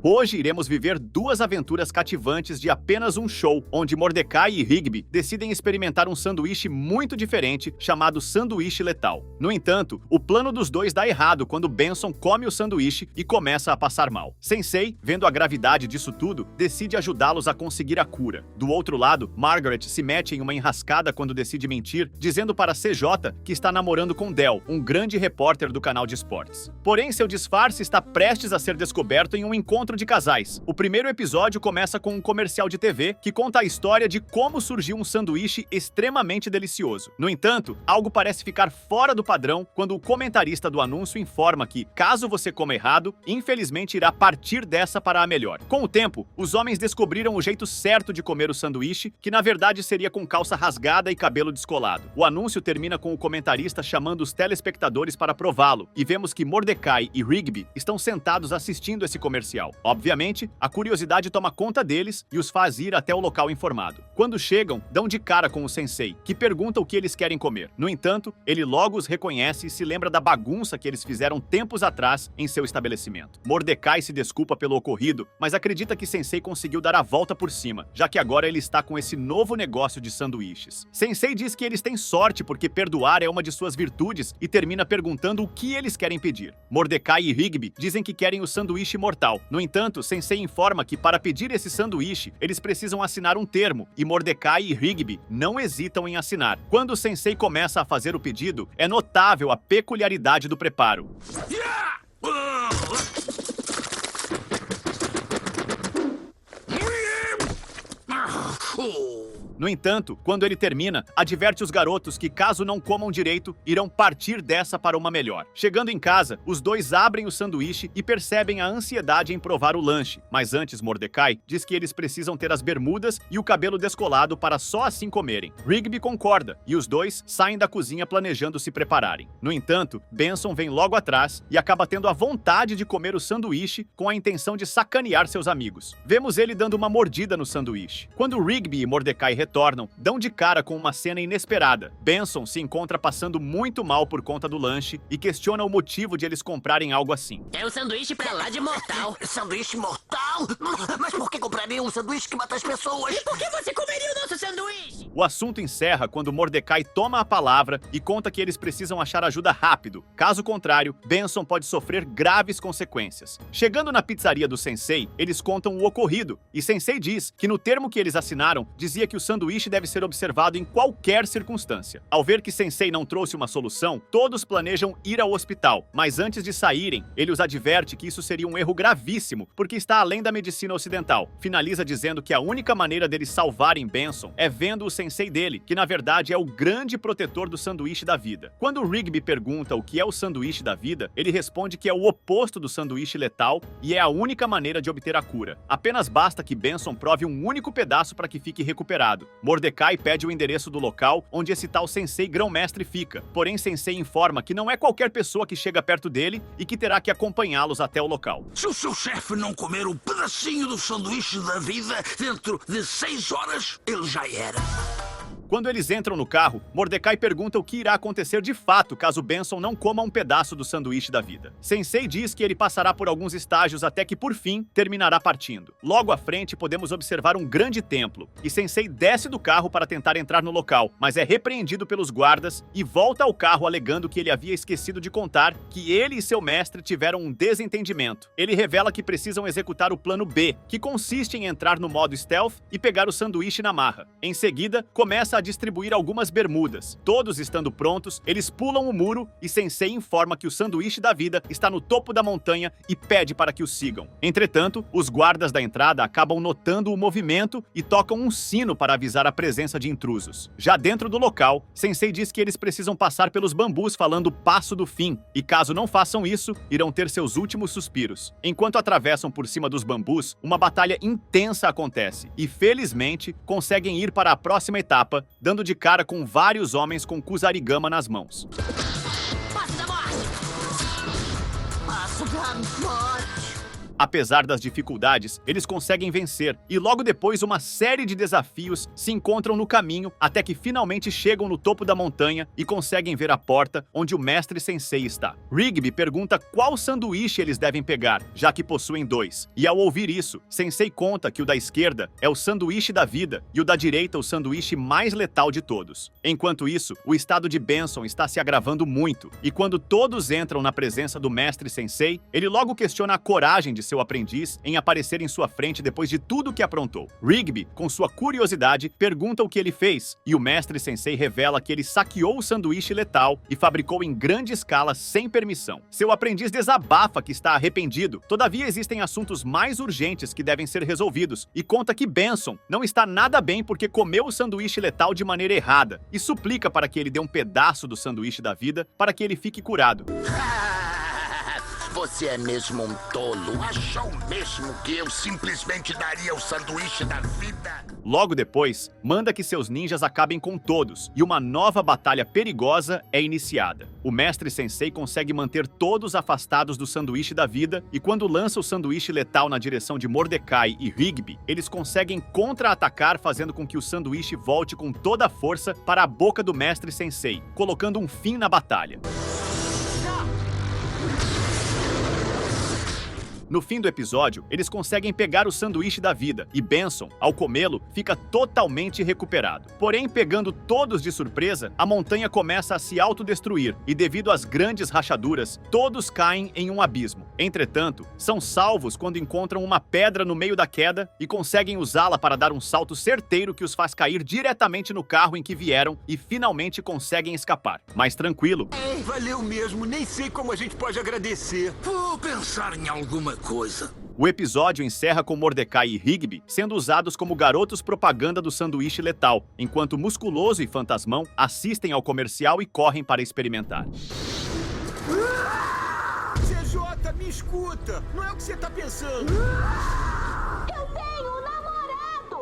Hoje iremos viver duas aventuras cativantes de apenas um show, onde Mordecai e Rigby decidem experimentar um sanduíche muito diferente chamado sanduíche letal. No entanto, o plano dos dois dá errado quando Benson come o sanduíche e começa a passar mal. Sensei, vendo a gravidade disso tudo, decide ajudá-los a conseguir a cura. Do outro lado, Margaret se mete em uma enrascada quando decide mentir, dizendo para CJ que está namorando com Del, um grande repórter do canal de esportes. Porém, seu disfarce está prestes a ser descoberto em um encontro de casais. O primeiro episódio começa com um comercial de TV que conta a história de como surgiu um sanduíche extremamente delicioso. No entanto, algo parece ficar fora do padrão quando o comentarista do anúncio informa que, caso você coma errado, infelizmente irá partir dessa para a melhor. Com o tempo, os homens descobriram o jeito certo de comer o sanduíche, que na verdade seria com calça rasgada e cabelo descolado. O anúncio termina com o comentarista chamando os telespectadores para prová-lo, e vemos que Mordecai e Rigby estão sentados assistindo esse comercial. Obviamente, a curiosidade toma conta deles e os faz ir até o local informado. Quando chegam, dão de cara com o sensei, que pergunta o que eles querem comer. No entanto, ele logo os reconhece e se lembra da bagunça que eles fizeram tempos atrás em seu estabelecimento. Mordecai se desculpa pelo ocorrido, mas acredita que Sensei conseguiu dar a volta por cima, já que agora ele está com esse novo negócio de sanduíches. Sensei diz que eles têm sorte porque perdoar é uma de suas virtudes e termina perguntando o que eles querem pedir. Mordecai e Rigby dizem que querem o sanduíche mortal. No entanto, Sensei informa que para pedir esse sanduíche, eles precisam assinar um termo, e Mordecai e Rigby não hesitam em assinar. Quando o Sensei começa a fazer o pedido, é notável a peculiaridade do preparo. No entanto, quando ele termina, adverte os garotos que, caso não comam direito, irão partir dessa para uma melhor. Chegando em casa, os dois abrem o sanduíche e percebem a ansiedade em provar o lanche. Mas antes, Mordecai diz que eles precisam ter as bermudas e o cabelo descolado para só assim comerem. Rigby concorda, e os dois saem da cozinha planejando se prepararem. No entanto, Benson vem logo atrás e acaba tendo a vontade de comer o sanduíche com a intenção de sacanear seus amigos. Vemos ele dando uma mordida no sanduíche. Quando Rigby e Mordecai retornam, dão de cara com uma cena inesperada. Benson se encontra passando muito mal por conta do lanche e questiona o motivo de eles comprarem algo assim. É o sanduíche pra lá de mortal. Sanduíche mortal? Mas por que compraria um sanduíche que mata as pessoas? E por que você comeria o nosso sanduíche? O assunto encerra quando Mordecai toma a palavra e conta que eles precisam achar ajuda rápido. Caso contrário, Benson pode sofrer graves consequências. Chegando na pizzaria do Sensei, eles contam o ocorrido, e Sensei diz que no termo que eles assinaram, dizia que o sanduíche deve ser observado em qualquer circunstância. Ao ver que Sensei não trouxe uma solução, todos planejam ir ao hospital, mas antes de saírem, ele os adverte que isso seria um erro gravíssimo, porque está além da medicina ocidental. Finaliza dizendo que a única maneira deles salvarem Benson é vendo o Sensei dele, que na verdade é o grande protetor do sanduíche da vida. Quando Rigby pergunta o que é o sanduíche da vida, ele responde que é o oposto do sanduíche letal e é a única maneira de obter a cura. Apenas basta que Benson prove um único pedaço para que fique recuperado. Mordecai pede o endereço do local onde esse tal Sensei grão-mestre fica, porém Sensei informa que não é qualquer pessoa que chega perto dele e que terá que acompanhá-los até o local. Se o seu chefe não comer um pedacinho do sanduíche da vida dentro de 6 horas, ele já era. Quando eles entram no carro, Mordecai pergunta o que irá acontecer de fato caso Benson não coma um pedaço do sanduíche da vida. Sensei diz que ele passará por alguns estágios até que, por fim, terminará partindo. Logo à frente, podemos observar um grande templo, e Sensei desce do carro para tentar entrar no local, mas é repreendido pelos guardas e volta ao carro alegando que ele havia esquecido de contar que ele e seu mestre tiveram um desentendimento. Ele revela que precisam executar o plano B, que consiste em entrar no modo stealth e pegar o sanduíche na marra. Em seguida, começa a distribuir algumas bermudas. Todos estando prontos, eles pulam o muro e Sensei informa que o sanduíche da vida está no topo da montanha e pede para que o sigam. Entretanto, os guardas da entrada acabam notando o movimento e tocam um sino para avisar a presença de intrusos. Já dentro do local, Sensei diz que eles precisam passar pelos bambus falando o passo do fim, e caso não façam isso, irão ter seus últimos suspiros. Enquanto atravessam por cima dos bambus, uma batalha intensa acontece, e felizmente conseguem ir para a próxima etapa, dando de cara com vários homens com Kusarigama nas mãos. Passo da morte! Passo da morte. Apesar das dificuldades, eles conseguem vencer, e logo depois uma série de desafios se encontram no caminho até que finalmente chegam no topo da montanha e conseguem ver a porta onde o mestre sensei está. Rigby pergunta qual sanduíche eles devem pegar, já que possuem dois. E ao ouvir isso, Sensei conta que o da esquerda é o sanduíche da vida e o da direita o sanduíche mais letal de todos. Enquanto isso, o estado de Benson está se agravando muito, e quando todos entram na presença do mestre sensei, ele logo questiona a coragem de seu aprendiz em aparecer em sua frente depois de tudo que aprontou. Rigby, com sua curiosidade, pergunta o que ele fez, e o mestre sensei revela que ele saqueou o sanduíche letal e fabricou em grande escala sem permissão. Seu aprendiz desabafa que está arrependido, todavia existem assuntos mais urgentes que devem ser resolvidos, e conta que Benson não está nada bem porque comeu o sanduíche letal de maneira errada, e suplica para que ele dê um pedaço do sanduíche da vida para que ele fique curado. Você é mesmo um tolo. Achou mesmo que eu simplesmente daria o sanduíche da vida? Logo depois, manda que seus ninjas acabem com todos, e uma nova batalha perigosa é iniciada. O mestre sensei consegue manter todos afastados do sanduíche da vida, e quando lança o sanduíche letal na direção de Mordecai e Rigby, eles conseguem contra-atacar, fazendo com que o sanduíche volte com toda a força para a boca do mestre sensei, colocando um fim na batalha. No fim do episódio, eles conseguem pegar o sanduíche da vida, e Benson, ao comê-lo, fica totalmente recuperado. Porém, pegando todos de surpresa, a montanha começa a se autodestruir, e devido às grandes rachaduras, todos caem em um abismo. Entretanto, são salvos quando encontram uma pedra no meio da queda e conseguem usá-la para dar um salto certeiro que os faz cair diretamente no carro em que vieram e finalmente conseguem escapar. Mais tranquilo. Valeu mesmo, nem sei como a gente pode agradecer. Vou pensar em alguma coisa. O episódio encerra com Mordecai e Rigby sendo usados como garotos propaganda do sanduíche letal, enquanto Musculoso e Fantasmão assistem ao comercial e correm para experimentar. CJ, me escuta! Não é o que você tá pensando! Eu tenho um namorado!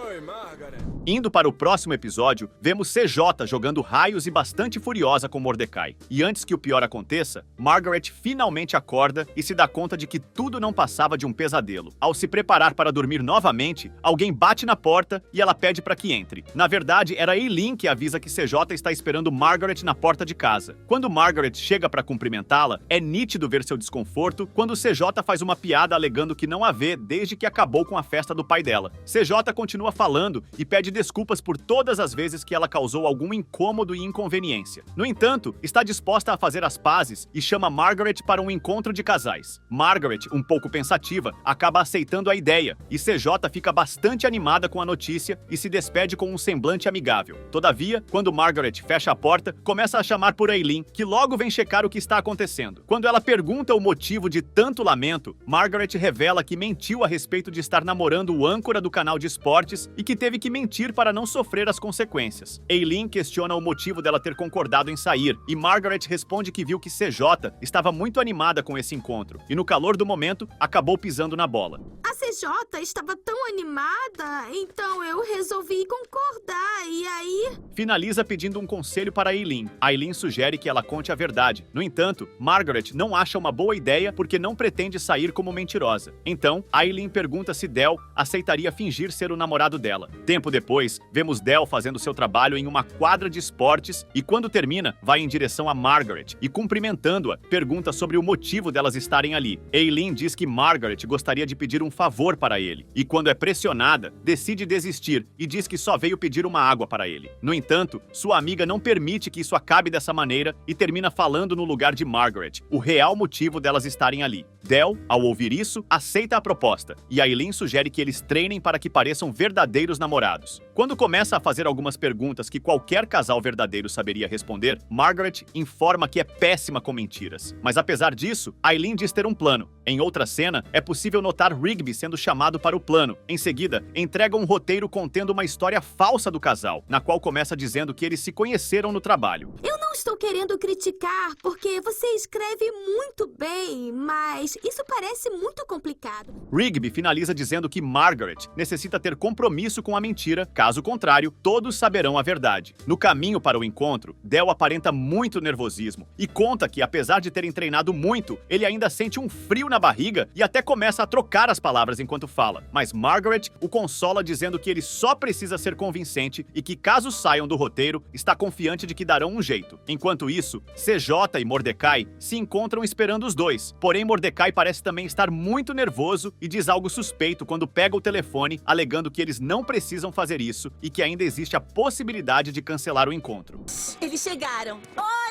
Oi, Margaret! Indo para o próximo episódio, vemos CJ jogando raios e bastante furiosa com Mordecai. E antes que o pior aconteça, Margaret finalmente acorda e se dá conta de que tudo não passava de um pesadelo. Ao se preparar para dormir novamente, alguém bate na porta e ela pede para que entre. Na verdade, era Eileen que avisa que CJ está esperando Margaret na porta de casa. Quando Margaret chega para cumprimentá-la, é nítido ver seu desconforto quando CJ faz uma piada alegando que não a vê desde que acabou com a festa do pai dela. CJ continua falando e pede desculpas por todas as vezes que ela causou algum incômodo e inconveniência. No entanto, está disposta a fazer as pazes e chama Margaret para um encontro de casais. Margaret, um pouco pensativa, acaba aceitando a ideia, e CJ fica bastante animada com a notícia e se despede com um semblante amigável. Todavia, quando Margaret fecha a porta, começa a chamar por Eileen, que logo vem checar o que está acontecendo. Quando ela pergunta o motivo de tanto lamento, Margaret revela que mentiu a respeito de estar namorando o âncora do canal de esportes e que teve que mentir para não sofrer as consequências. Eileen questiona o motivo dela ter concordado em sair, e Margaret responde que viu que CJ estava muito animada com esse encontro, e no calor do momento, acabou pisando na bola. A CJ estava tão animada, então eu resolvi concordar, e aí... Finaliza pedindo um conselho para Eileen. Eileen sugere que ela conte a verdade. No entanto, Margaret não acha uma boa ideia porque não pretende sair como mentirosa. Então, Eileen pergunta se Del aceitaria fingir ser o namorado dela. Tempo depois, vemos Del fazendo seu trabalho em uma quadra de esportes e quando termina, vai em direção a Margaret e cumprimentando-a, pergunta sobre o motivo delas estarem ali. Eileen diz que Margaret gostaria de pedir um favor para ele e quando é pressionada, decide desistir e diz que só veio pedir uma água para ele. No entanto, sua amiga não permite que isso acabe dessa maneira e termina falando no lugar de Margaret, o real motivo delas estarem ali. Del, ao ouvir isso, aceita a proposta e Eileen sugere que eles treinem para que pareçam verdadeiros namorados. Quando começa a fazer algumas perguntas que qualquer casal verdadeiro saberia responder, Margaret informa que é péssima com mentiras. Mas apesar disso, Eileen diz ter um plano. Em outra cena, é possível notar Rigby sendo chamado para o plano. Em seguida, entrega um roteiro contendo uma história falsa do casal, na qual começa dizendo que eles se conheceram no trabalho. Eu não estou querendo criticar, porque você escreve muito bem, mas isso parece muito complicado. Rigby finaliza dizendo que Margaret necessita ter compromisso com a mentira caso contrário, todos saberão a verdade. No caminho para o encontro, Del aparenta muito nervosismo e conta que, apesar de terem treinado muito, ele ainda sente um frio na barriga e até começa a trocar as palavras enquanto fala. Mas Margaret o consola dizendo que ele só precisa ser convincente e que, caso saiam do roteiro, está confiante de que darão um jeito. Enquanto isso, CJ e Mordecai se encontram esperando os dois. Porém, Mordecai parece também estar muito nervoso e diz algo suspeito quando pega o telefone, alegando que eles não precisam fazer isso e que ainda existe a possibilidade de cancelar o encontro. Eles chegaram. Oi!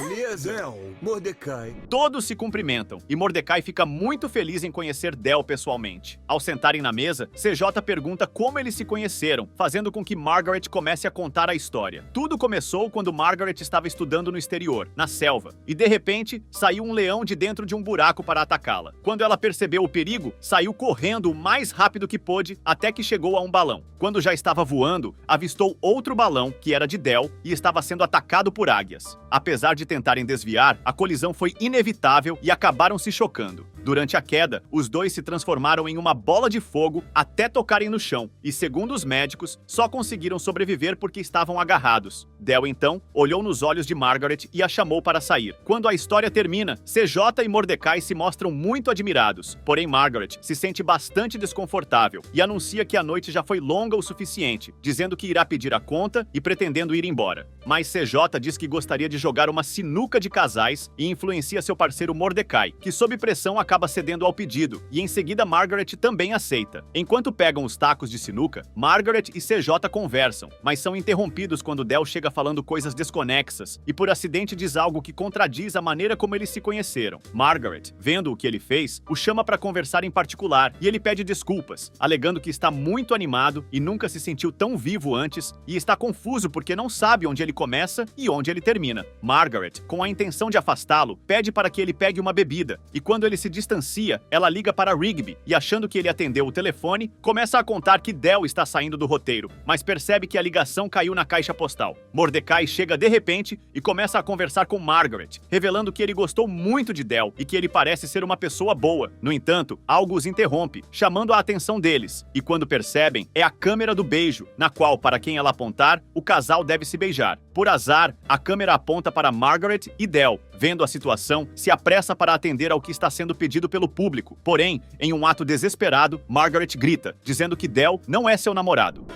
Beleza? Del, Mordecai. Todos se cumprimentam e Mordecai fica muito feliz em conhecer Del pessoalmente. Ao sentarem na mesa, CJ pergunta como eles se conheceram, fazendo com que Margaret comece a contar a história. Tudo começou quando Margaret estava estudando no exterior, na selva, e de repente saiu um leão de dentro de um buraco para atacá-la. Quando ela percebeu o perigo, saiu correndo o mais rápido que pôde até que chegou a um balão. Quando já estava voando, avistou outro balão, que era de Del, e estava sendo atacado por águias. Apesar de tentarem desviar, a colisão foi inevitável e acabaram se chocando. Durante a queda, os dois se transformaram em uma bola de fogo até tocarem no chão, e segundo os médicos, só conseguiram sobreviver porque estavam agarrados. Del, então, olhou nos olhos de Margaret e a chamou para sair. Quando a história termina, CJ e Mordecai se mostram muito admirados, porém Margaret se sente bastante desconfortável e anuncia que a noite já foi longa o suficiente, dizendo que irá pedir a conta e pretendendo ir embora. Mas CJ diz que gostaria de jogar uma sinuca de casais e influencia seu parceiro Mordecai, que sob pressão acaba cedendo ao pedido, e em seguida Margaret também aceita. Enquanto pegam os tacos de sinuca, Margaret e CJ conversam, mas são interrompidos quando Del chega falando coisas desconexas e por acidente diz algo que contradiz a maneira como eles se conheceram. Margaret, vendo o que ele fez, o chama para conversar em particular e ele pede desculpas, alegando que está muito animado e nunca se sentiu tão vivo antes e está confuso porque não sabe onde ele começa e onde ele termina. Margaret, com a intenção de afastá-lo, pede para que ele pegue uma bebida e quando ele se distancia, ela liga para Rigby e, achando que ele atendeu o telefone, começa a contar que Del está saindo do roteiro, mas percebe que a ligação caiu na caixa postal. Mordecai chega de repente e começa a conversar com Margaret, revelando que ele gostou muito de Del e que ele parece ser uma pessoa boa. No entanto, algo os interrompe, chamando a atenção deles, e quando percebem, é a câmera do beijo, na qual, para quem ela apontar, o casal deve se beijar. Por azar, a câmera aponta para Margaret e Del. Vendo a situação, se apressa para atender ao que está sendo pedido pelo público. Porém, em um ato desesperado, Margaret grita, dizendo que Del não é seu namorado.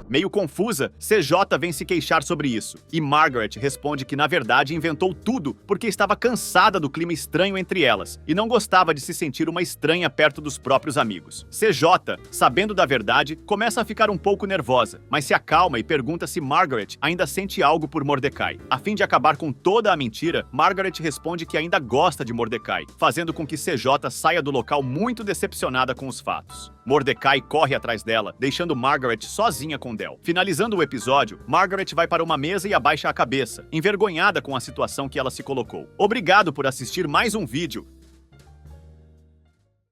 Meio confusa, CJ vem se queixar sobre isso, e Margaret responde que na verdade inventou tudo porque estava cansada do clima estranho entre elas e não gostava de se sentir uma estranha perto dos próprios amigos. CJ, sabendo da verdade, começa a ficar um pouco nervosa, mas se acalma e pergunta se Margaret ainda sente algo por Mordecai. A fim de acabar com toda a mentira, Margaret responde que ainda gosta de Mordecai, fazendo com que CJ saia do local muito decepcionada com os fatos. Mordecai corre atrás dela, deixando Margaret sozinha com Del. Finalizando o episódio, Margaret vai para uma mesa e abaixa a cabeça, envergonhada com a situação que ela se colocou. Obrigado por assistir mais um vídeo.